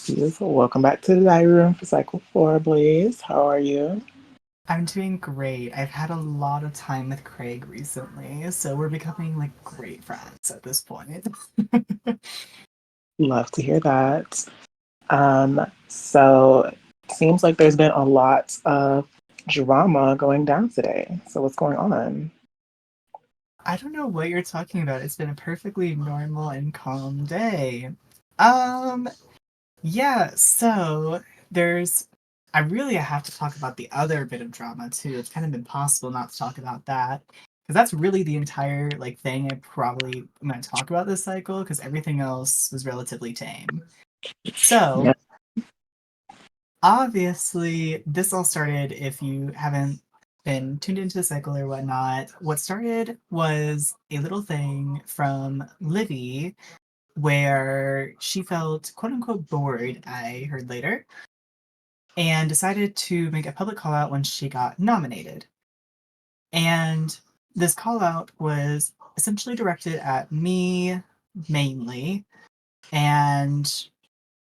Beautiful. Welcome back to the diary room for Cycle 4, Blaze. How are you? I'm doing great. I've had a lot of time with Craig recently, so we're becoming like great friends at this point. Love to hear that. So seems like there's been a lot of drama going down today. So what's going on? I don't know what you're talking about. It's been a perfectly normal and calm day. Um, yeah, so there's I really have to talk about the other bit of drama too. It's kind of impossible not to talk about that. Because that's really the entire like thing I probably am going to talk about this cycle because everything else was relatively tame. Yeah. So, obviously, this all started, if you haven't been tuned into the cycle or whatnot, what started was a little thing from Livy where she felt quote unquote bored, I heard later, and decided to make a public call out when she got nominated. And this call out was essentially directed at me mainly, and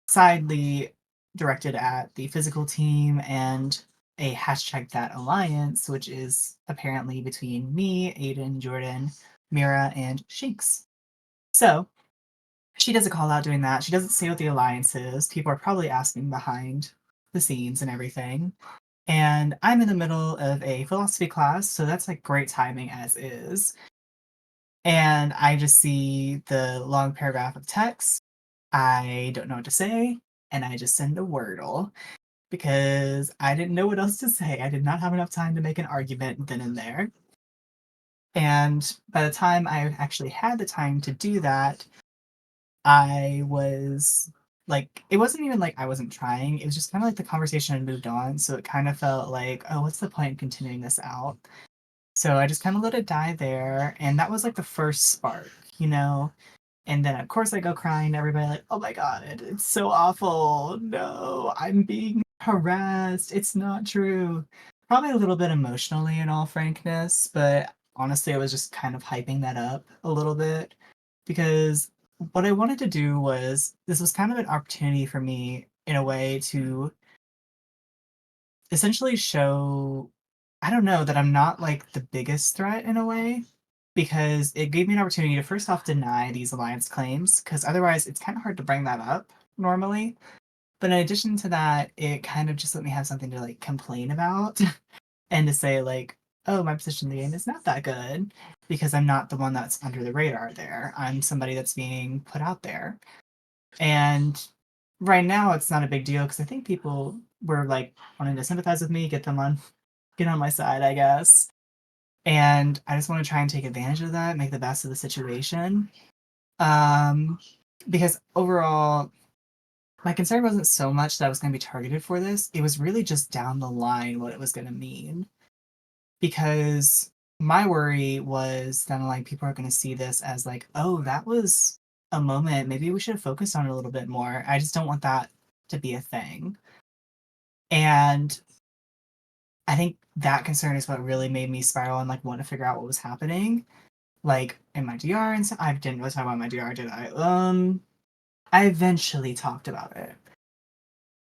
sidely directed at the physical team and a hashtag that alliance, which is apparently between me, Aiden, Jordan, Mira, and Shinx. So she does a call out doing that. She doesn't say what the alliance is. People are probably asking behind the scenes and everything. And I'm in the middle of a philosophy class, so that's like great timing as is. And I just see the long paragraph of text. I don't know what to say, and I just send a Wordle because I didn't know what else to say. I did not have enough time to make an argument then and there. And by the time I actually had the time to do that, I was like, it wasn't even like I wasn't trying. It was just kind of like the conversation had moved on. So it kind of felt like, oh, what's the point in continuing this out? So I just kind of let it die there. And that was like the first spark, you know? And then of course I go crying to everybody like, oh my god, it's so awful. No, I'm being harassed. It's not true. Probably a little bit emotionally in all frankness, but honestly I was just kind of hyping that up a little bit because what I wanted to do was this was kind of an opportunity for me in a way to essentially show I don't know that I'm not like the biggest threat in a way because it gave me an opportunity to first off deny these alliance claims because otherwise it's kind of hard to bring that up normally. But in addition to that, it kind of just let me have something to like complain about and to say like, oh, my position in the game is not that good because I'm not the one that's under the radar there. I'm somebody that's being put out there. And right now it's not a big deal because I think people were like wanting to sympathize with me, get on my side, I guess. And I just want to try and take advantage of that, make the best of the situation. Um, because overall, my concern wasn't so much that I was going to be targeted for this. It was really just down the line what it was going to mean. Because my worry was down the line, people are going to see this as like, oh, that was a moment. Maybe we should have focused on it a little bit more. I just don't want that to be a thing. And I think that concern is what really made me spiral and like want to figure out what was happening. Like in my DR and stuff. I didn't really talk about my DR, did I? I eventually talked about it.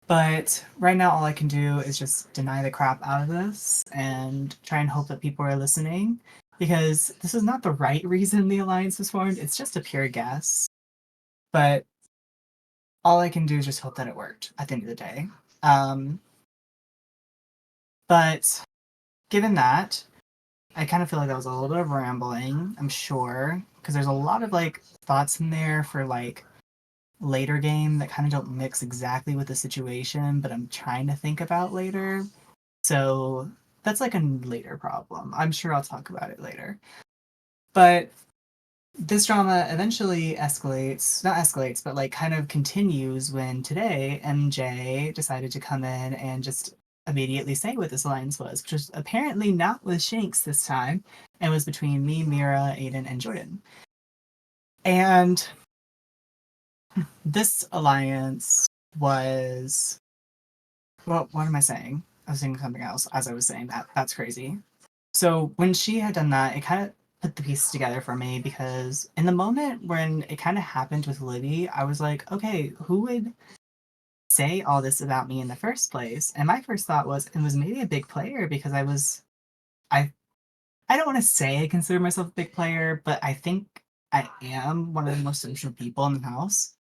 But right now all I can do is just deny the crap out of this and try and hope that people are listening. Because this is not the right reason the alliance was formed, it's just a pure guess. But all I can do is just hope that it worked at the end of the day. Um, but given that, I kind of feel like that was a little bit of rambling, I'm sure, because there's a lot of like thoughts in there for like later game that kind of don't mix exactly with the situation, but I'm trying to think about later. So that's like a later problem. I'm sure I'll talk about it later. But this drama eventually escalates, not escalates, but like kind of continues when today MJ decided to come in and just immediately say what this alliance was, which was apparently not with Shanks this time, and was between me, Mira, Aiden, and Jordan. And this alliance was well, what am I saying? I was saying something else as I was saying that. That's crazy. So when she had done that, it kind of put the pieces together for me because in the moment when it kind of happened with Libby, I was like, okay, who would say all this about me in the first place? And my first thought was it was maybe a big player because I I don't want to say I consider myself a big player, but I think I am one of the most emotional people in the house.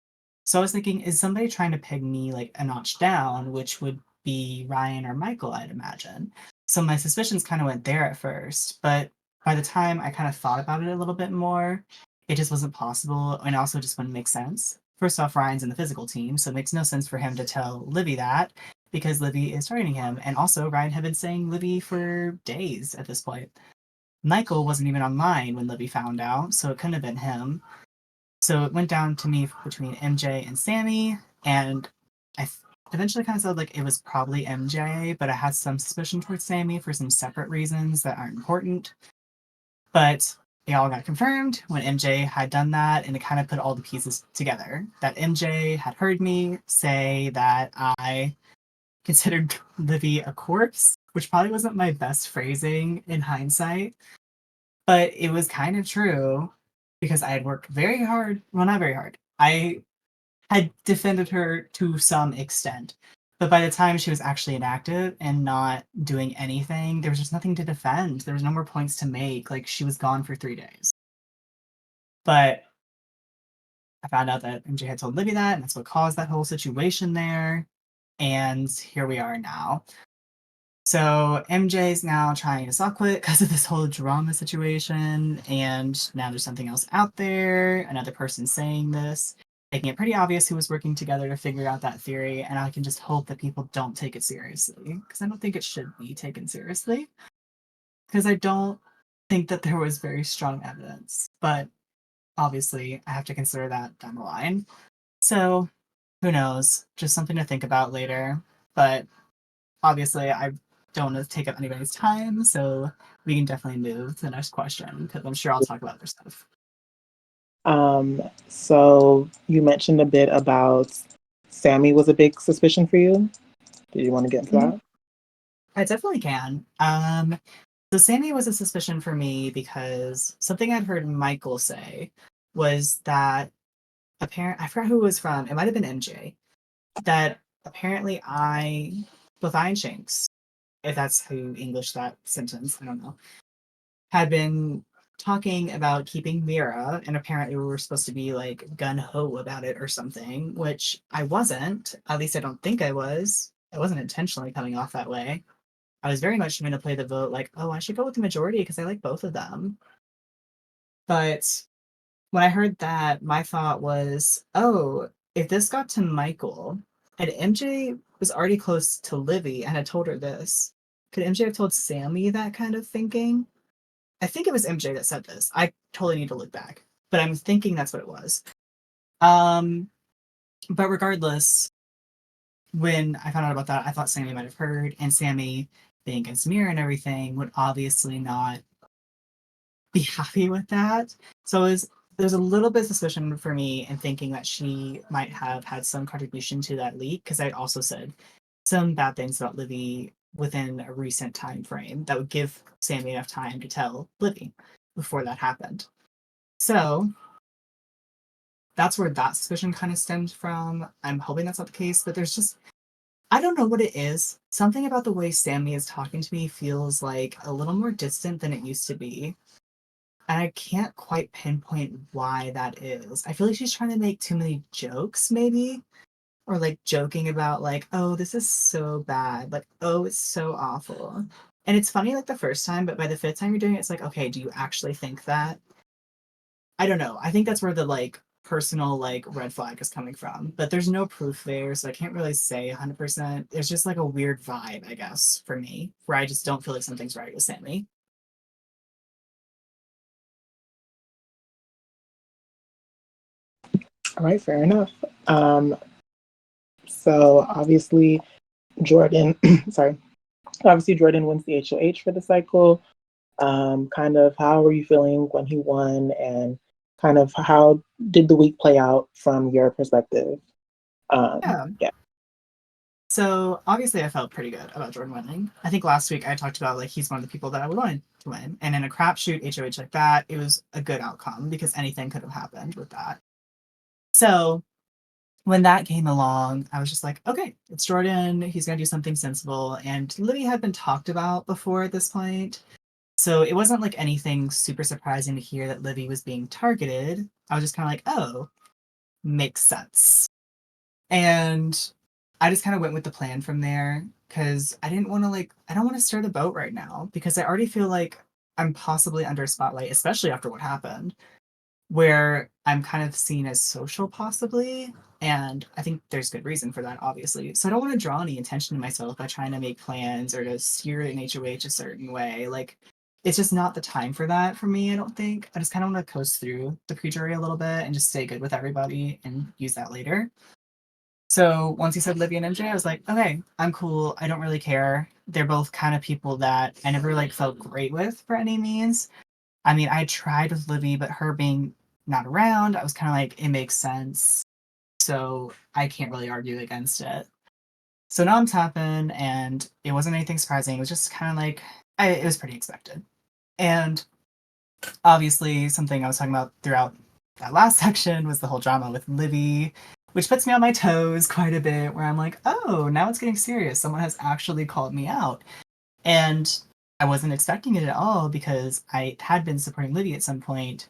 So I was thinking, is somebody trying to peg me like a notch down, which would be Ryan or Michael, I'd imagine. So my suspicions kind of went there at first, but by the time I kind of thought about it a little bit more, it just wasn't possible, and also just wouldn't make sense. First off, Ryan's in the physical team, so it makes no sense for him to tell Livy that because Livy is targeting him, and also Ryan had been saying Livy for days at this point. Michael wasn't even online when Livy found out, so it couldn't have been him. So it went down to me between MJ and Sammy, and I eventually kind of said like it was probably MJ, but I had some suspicion towards Sammy for some separate reasons that aren't important. But it all got confirmed when MJ had done that, and it kind of put all the pieces together. That MJ had heard me say that I considered Livy a corpse, which probably wasn't my best phrasing in hindsight, but it was kind of true because I had worked very hard. Well, not very hard. I had defended her to some extent. But by the time she was actually inactive and not doing anything, there was just nothing to defend. There was no more points to make. Like, she was gone for 3 days. But I found out that MJ had told Libby that, and that's what caused that whole situation there. And here we are now. So MJ's now trying to soft quit because of this whole drama situation, and now there's something else out there, another person saying this, making it pretty obvious who was working together to figure out that theory, and I can just hope that people don't take it seriously, because I don't think it should be taken seriously, because I don't think that there was very strong evidence, but obviously I have to consider that down the line. So who knows? Just something to think about later, but obviously I don't want to take up anybody's time, so we can definitely move to the next question because I'm sure I'll talk about other stuff. So you mentioned a bit about Sammy was a big suspicion for you. Did you want to get into Mhm. that? I definitely can. So Sammy was a suspicion for me because something I'd heard Michael say was that I forgot who it was from. It might have been MJ. That apparently both I and Shanks, if that's who English that sentence, I don't know, had been talking about keeping Mira, and apparently we were supposed to be like gun ho about it or something, which I wasn't. At least I don't think I was. I wasn't intentionally coming off that way. I was very much going to play the vote like, oh, I should go with the majority because I like both of them. But when I heard that, my thought was, oh, if this got to Michael and MJ was already close to Livy and had told her this, could MJ have told Sammy that kind of thinking? I think it was MJ that said this. I totally need to look back, but I'm thinking that's what it was. Um, but regardless, when I found out about that, I thought Sammy might have heard, and Sammy, being against Mira and everything, would obviously not be happy with that. So there's a little bit of suspicion for me in thinking that she might have had some contribution to that leak, because I also said some bad things about Livy within a recent time frame that would give Sammy enough time to tell Livy before that happened. So that's where that suspicion kind of stemmed from. I'm hoping that's not the case, but there's just I don't know what it is. Something about the way Sammy is talking to me feels like a little more distant than it used to be. And I can't quite pinpoint why that is. I feel like she's trying to make too many jokes, maybe, or like joking about like, oh, this is so bad, like, oh, it's so awful. And it's funny like the first time, but by the fifth time you're doing it, it's like, okay, do you actually think that? I don't know. I think that's where the like personal like red flag is coming from, but there's no proof there, so I can't really say 100%. It's just like a weird vibe, I guess, for me, where I just don't feel like something's right with Sammy. All right, fair enough. Um, so obviously Jordan, sorry, obviously Jordan wins the HOH for the cycle. Kind of how were you feeling when he won, and kind of how did the week play out from your perspective? Yeah. Yeah. So obviously, I felt pretty good about Jordan winning. I think last week I talked about like he's one of the people that I would want to win, and in a crapshoot HOH like that, it was a good outcome because anything could have happened with that. So when that came along, I was just like, okay, it's Jordan. He's going to do something sensible. And Livy had been talked about before at this point. So it wasn't like anything super surprising to hear that Livy was being targeted. I was just kind of like, oh, makes sense. And I just kind of went with the plan from there because I didn't want to I don't want to stir the boat right now because I already feel like I'm possibly under a spotlight, especially after what happened, where I'm kind of seen as social possibly. And I think there's good reason for that, obviously. So I don't want to draw any attention to myself by trying to make plans or to steer an HOH a certain way. Like, it's just not the time for that for me, I don't think. I just kind of want to coast through the pre jury a little bit and just stay good with everybody and use that later. So once he said Livy and MJ, I was like, okay, I'm cool. I don't really care. They're both kind of people that I never felt great with for any means. I mean, I tried with Livy, but her being not around, I was kind of like, it makes sense. So I can't really argue against it. So now I'm tapping, and it wasn't anything surprising. It was just kind of it was pretty expected. And obviously, something I was talking about throughout that last section was the whole drama with Livy, which puts me on my toes quite a bit, where I'm like, oh, now it's getting serious. Someone has actually called me out. And I wasn't expecting it at all because I had been supporting Livy at some point.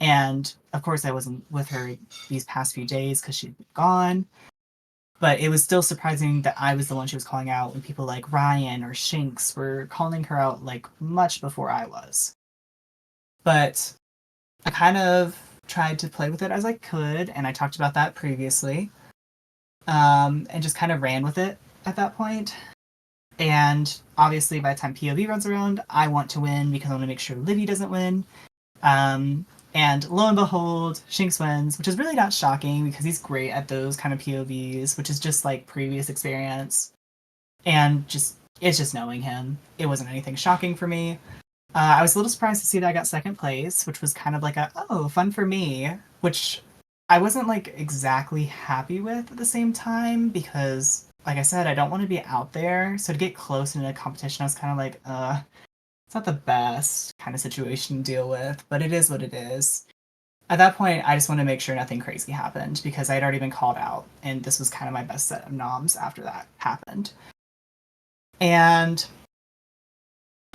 And of course, I wasn't with her these past few days because she'd been gone. But it was still surprising that I was the one she was calling out when people like Ryan or Shinx were calling her out much before I was. But I kind of tried to play with it as I could, and I talked about that previously, and just kind of ran with it at that point. And obviously, by the time POV runs around, I want to win because I want to make sure Livy doesn't win. And lo and behold, Shinx wins, which is really not shocking because he's great at those kind of POVs, which is just like previous experience. And it's just knowing him. It wasn't anything shocking for me. I was a little surprised to see that I got second place, which was kind of like fun for me, which I wasn't exactly happy with at the same time because, like I said, I don't want to be out there. So to get close in a competition, I was kind of it's not the best kind of situation to deal with, but it is what it is. At that point, I just wanted to make sure nothing crazy happened because I'd already been called out, and this was kind of my best set of noms after that happened. And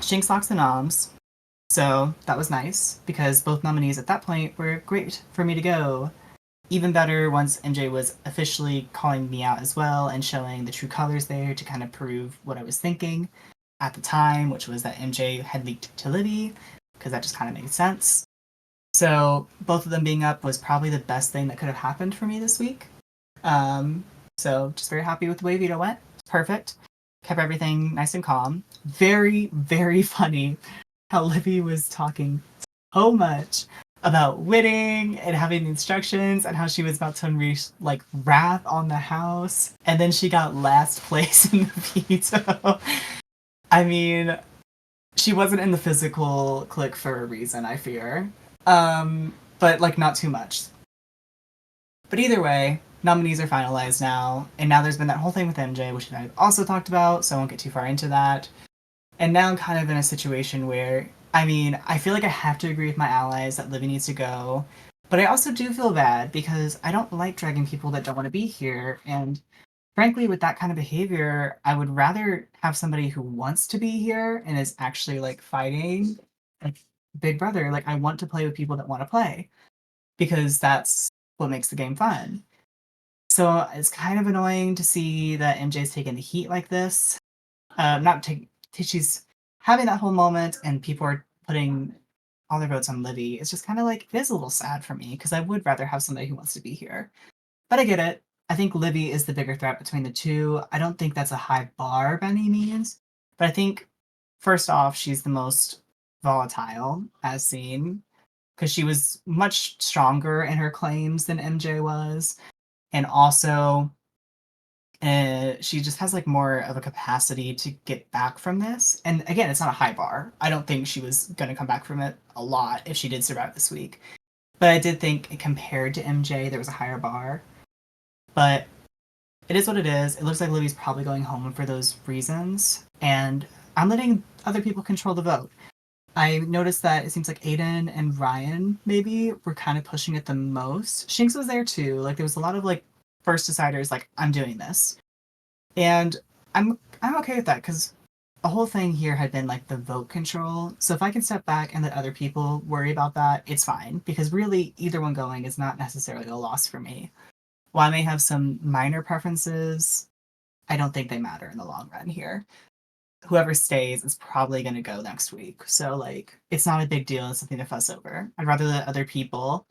Shinx locks the noms, so that was nice because both nominees at that point were great for me to go. Even better once MJ was officially calling me out as well and showing the true colors there to kind of prove what I was thinking at the time, which was that MJ had leaked to Livy, because that just kind of made sense. So both of them being up was probably the best thing that could have happened for me this week. So just very happy with the way Vito went. Perfect. Kept everything nice and calm. Very, very funny how Livy was talking so much about winning and having the instructions and how she was about to unleash wrath on the house, and then she got last place in the veto. I mean, she wasn't in the physical click for a reason, I fear. But not too much. But either way, nominees are finalized now, and now there's been that whole thing with MJ, which I've also talked about, so I won't get too far into that. And now I'm kind of in a situation where, I mean, I feel like I have to agree with my allies that Livy needs to go, but I also do feel bad because I don't like dragging people that don't want to be here, and frankly, with that kind of behavior, I would rather have somebody who wants to be here and is actually fighting. Like Big Brother, I want to play with people that want to play because that's what makes the game fun. So it's kind of annoying to see that MJ's taking the heat like this. Not take she's having that whole moment and people are putting all their votes on Livy. It's just kind of it is a little sad for me because I would rather have somebody who wants to be here. But I get it. I think Livy is the bigger threat between the two. I don't think that's a high bar by any means. But I think, first off, she's the most volatile, as seen, because she was much stronger in her claims than MJ was. And also, she just has more of a capacity to get back from this. And again, it's not a high bar. I don't think she was going to come back from it a lot if she did survive this week. But I did think, compared to MJ, there was a higher bar. But it is what it is. It looks like Livy's probably going home for those reasons, and I'm letting other people control the vote. I noticed that it seems like Aiden and Ryan maybe were kind of pushing it the most. Shinx was there too. There was a lot of first decider is like, I'm doing this. And I'm okay with that because the whole thing here had been like the vote control. So if I can step back and let other people worry about that, it's fine. Because really, either one going is not necessarily a loss for me. While I may have some minor preferences, I don't think they matter in the long run here. Whoever stays is probably going to go next week. So, like, it's not a big deal. It's something to fuss over. I'd rather let other people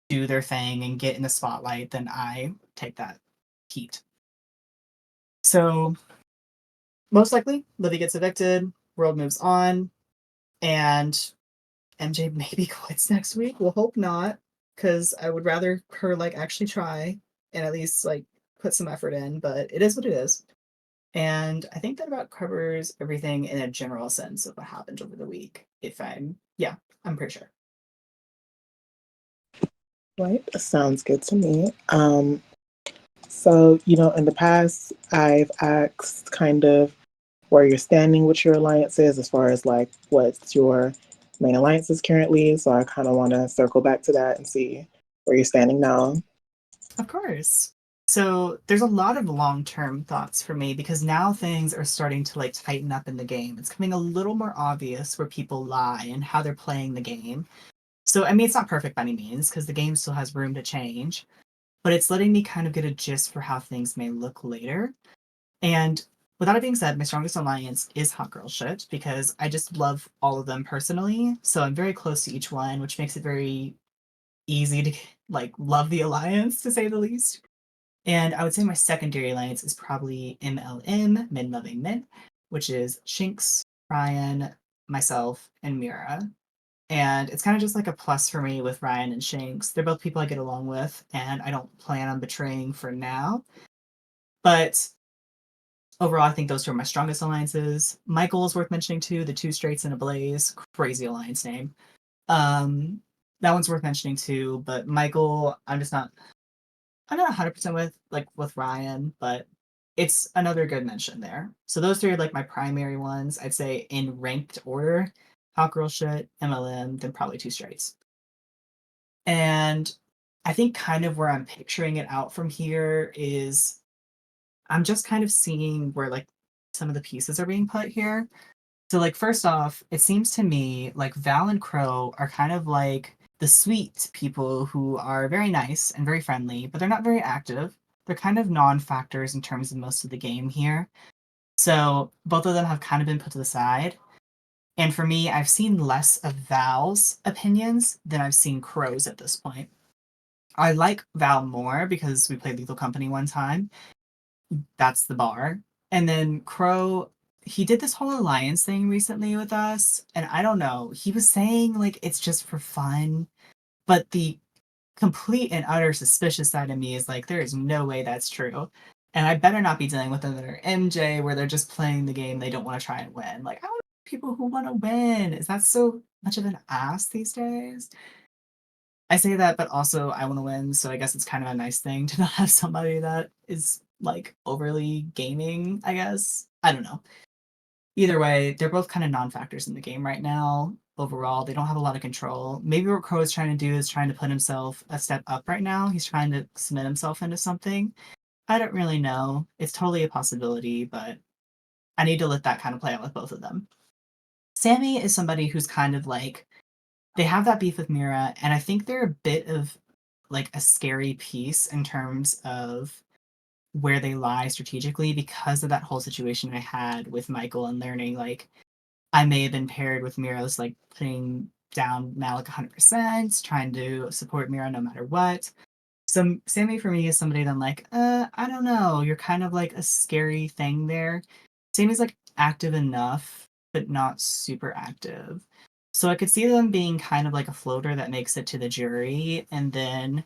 do their thing and get in the spotlight than I take that heat. So, most likely, Livy gets evicted, world moves on, and MJ maybe quits next week. We'll hope not, because I would rather her, like, actually try and at least, like, put some effort in, but it is what it is. And I think that about covers everything in a general sense of what happened over the week. I'm pretty sure. Right. Sounds good to me. So, in the past, I've asked kind of where you're standing with your alliances as far as like what's your main alliances currently. So I kind of want to circle back to that and see where you're standing now. Of course. So there's a lot of long-term thoughts for me because now things are starting to like tighten up in the game. It's becoming a little more obvious where people lie and how they're playing the game. So I mean it's not perfect by any means because the game still has room to change, but it's letting me kind of get a gist for how things may look later. And with that being said, my strongest alliance is Hot Girl Shit because I just love all of them personally. So I'm very close to each one, which makes it very easy to like love the alliance to say the least. And I would say my secondary alliance is probably MLM, Min Loving Min, which is Shinx, Ryan, myself, and Mira. And it's kind of just like a plus for me with Ryan and Shinx. They're both people I get along with, and I don't plan on betraying for now. But overall, I think those two are my strongest alliances. Michael is worth mentioning too, the Two Straights in a Blaze. Crazy alliance name. Um, that one's worth mentioning too, but Michael, I'm not 100% with Ryan, but it's another good mention there. So those three are like my primary ones. I'd say in ranked order: Hot Girl Shit, MLM, then probably Two Straights. And I think kind of where I'm picturing it out from here is I'm just kind of seeing where like some of the pieces are being put here. So like first off, it seems to me like Val and Crow are kind of like the sweet people who are very nice and very friendly, but they're not very active. They're kind of non-factors in terms of most of the game here. So both of them have kind of been put to the side. And for me, I've seen less of Val's opinions than I've seen Crow's at this point. I like Val more because we played Lethal Company one time. That's the bar. And then Crow, he did this whole alliance thing recently with us, and I don't know. He was saying like it's just for fun, but the complete and utter suspicious side of me is like there is no way that's true. And I better not be dealing with another MJ where they're just playing the game they don't want to try and win. Like I want people who want to win. Is that so much of an ass these days? I say that, but also I want to win, so I guess it's kind of a nice thing to not have somebody that is like overly gaming, I guess. I don't know. Either way, they're both kind of non-factors in the game right now. Overall, they don't have a lot of control. Maybe what Crow is trying to do is trying to put himself a step up right now. He's trying to cement himself into something. I don't really know. It's totally a possibility, but I need to let that kind of play out with both of them. Sammy is somebody who's kind of like they have that beef with Mira, and I think they're a bit of like a scary piece in terms of where they lie strategically because of that whole situation I had with Michael and learning like I may have been paired with Mira's like putting down Malik 100%, trying to support Mira no matter what. So Sammy for me is somebody that I'm like, I don't know. You're kind of like a scary thing there. Sammy's like active enough, but not super active. So I could see them being kind of like a floater that makes it to the jury, and then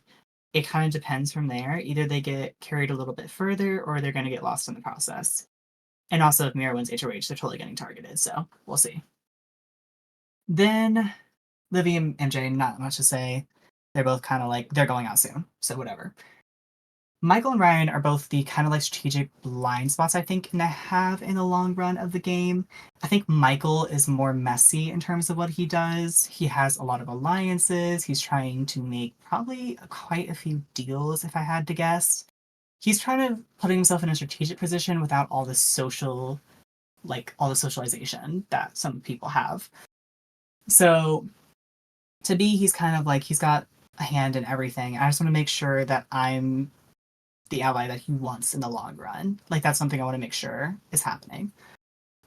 it kind of depends from there. Either they get carried a little bit further, or they're going to get lost in the process. And also, if Mira wins HOH, they're totally getting targeted. So we'll see. Then Livy and MJ, not much to say. They're both kind of like they're going out soon, so whatever. Michael and Ryan are both the kind of like strategic blind spots I think and I have in the long run of the game. I think Michael is more messy in terms of what he does. He has a lot of alliances. He's trying to make probably quite a few deals, if I had to guess. he's trying to put himself in a strategic position without all the social, like all the socialization that some people have. So to B, he's kind of like he's got a hand in everything. I just want to make sure that I'm the ally that he wants in the long run. Like that's something I want to make sure is happening.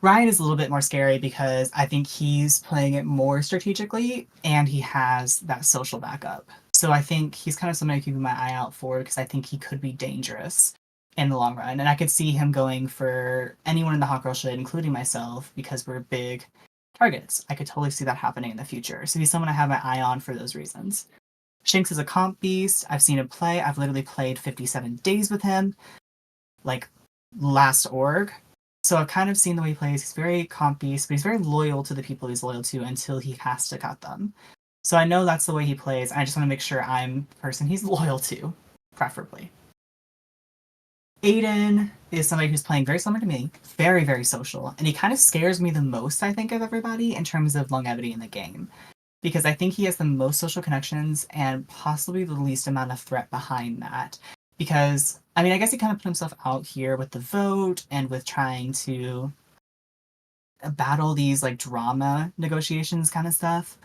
Ryan is a little bit more scary because I think he's playing it more strategically and he has that social backup. So I think he's kind of somebody I'm keeping my eye out for because I think he could be dangerous in the long run. And I could see him going for anyone in the Hot Girl Shade, including myself, because we're big targets. I could totally see that happening in the future. So he's someone I have my eye on for those reasons. Shanks is a comp beast. I've seen him play. I've literally played 57 days with him, like last org. So I've kind of seen the way he plays. He's very comp beast, but he's very loyal to the people he's loyal to until he has to cut them. So I know that's the way he plays. I just want to make sure I'm the person he's loyal to, preferably. Aiden is somebody who's playing very similar to me, very, very social, and he kind of scares me the most, I think, of everybody in terms of longevity in the game. Because I think he has the most social connections and possibly the least amount of threat behind that. Because, I mean, I guess he kind of put himself out here with the vote and with trying to battle these like drama negotiations kind of stuff.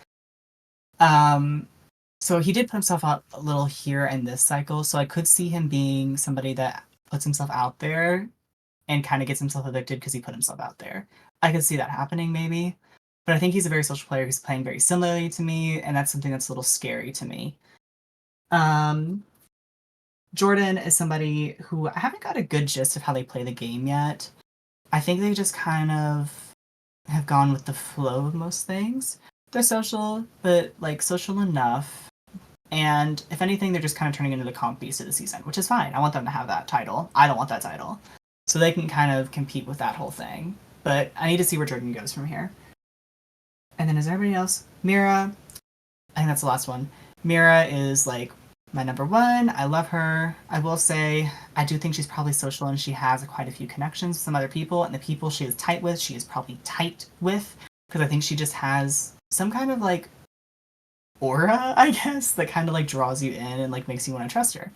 So he did put himself out a little here in this cycle, so I could see him being somebody that puts himself out there and kind of gets himself evicted because he put himself out there. I could see that happening maybe, but I think he's a very social player who's playing very similarly to me, and that's something that's a little scary to me. Jordan is somebody who I haven't got a good gist of how they play the game yet. I think they just kind of have gone with the flow of most things. They're social, but like social enough. And if anything, they're just kind of turning into the comp beast of the season, which is fine. I want them to have that title. I don't want that title. So they can kind of compete with that whole thing. But I need to see where Jordan goes from here. And then is there anybody else? Mira. I think that's the last one. Mira is like my number one. I love her. I will say, I do think she's probably social and she has quite a few connections with some other people. And the people she is tight with, she is probably tight with. Because I think she just has some kind of like aura, I guess, that kind of like draws you in and like makes you want to trust her.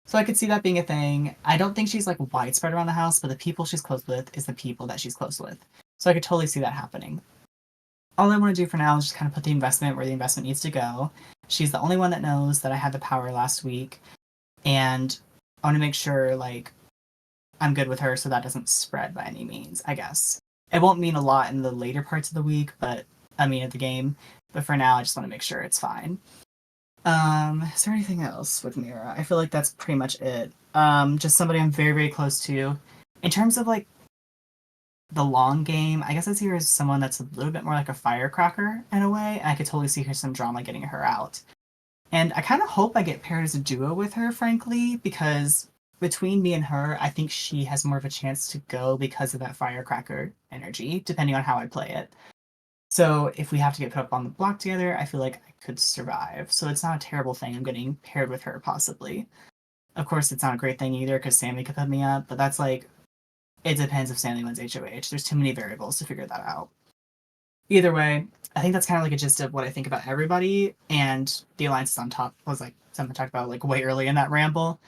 So I could see that being a thing. I don't think she's like widespread around the house, but the people she's close with is the people that she's close with. So I could totally see that happening. All I want to do for now is just kind of put the investment where the investment needs to go. She's the only one that knows that I had the power last week, and I want to make sure like I'm good with her so that doesn't spread by any means, I guess. It won't mean a lot in the later parts of the week, but I mean of the game. But for now I just want to make sure it's fine. Is there anything else with Mira? I feel like that's pretty much it. Just somebody I'm very, very close to. In terms of like the long game, I guess I see her as someone that's a little bit more like a firecracker in a way, and I could totally see her some drama getting her out. And I kind of hope I get paired as a duo with her, frankly, because between me and her, I think she has more of a chance to go because of that firecracker energy, depending on how I play it. So if we have to get put up on the block together, I feel like I could survive. So it's not a terrible thing. I'm getting paired with her, possibly. Of course, it's not a great thing either because Sammy could put me up, but that's like, it depends if Sammy wins HOH. There's too many variables to figure that out. Either way, I think that's kind of like a gist of what I think about everybody, and the alliances on top was like something I talked about like way early in that ramble.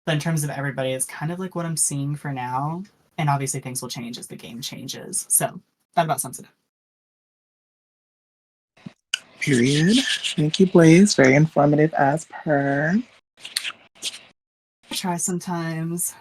But in terms of everybody, it's kind of like what I'm seeing for now, and obviously things will change as the game changes. So that about sums it up. Period. Thank you, Blaze. Very informative as per. I try sometimes.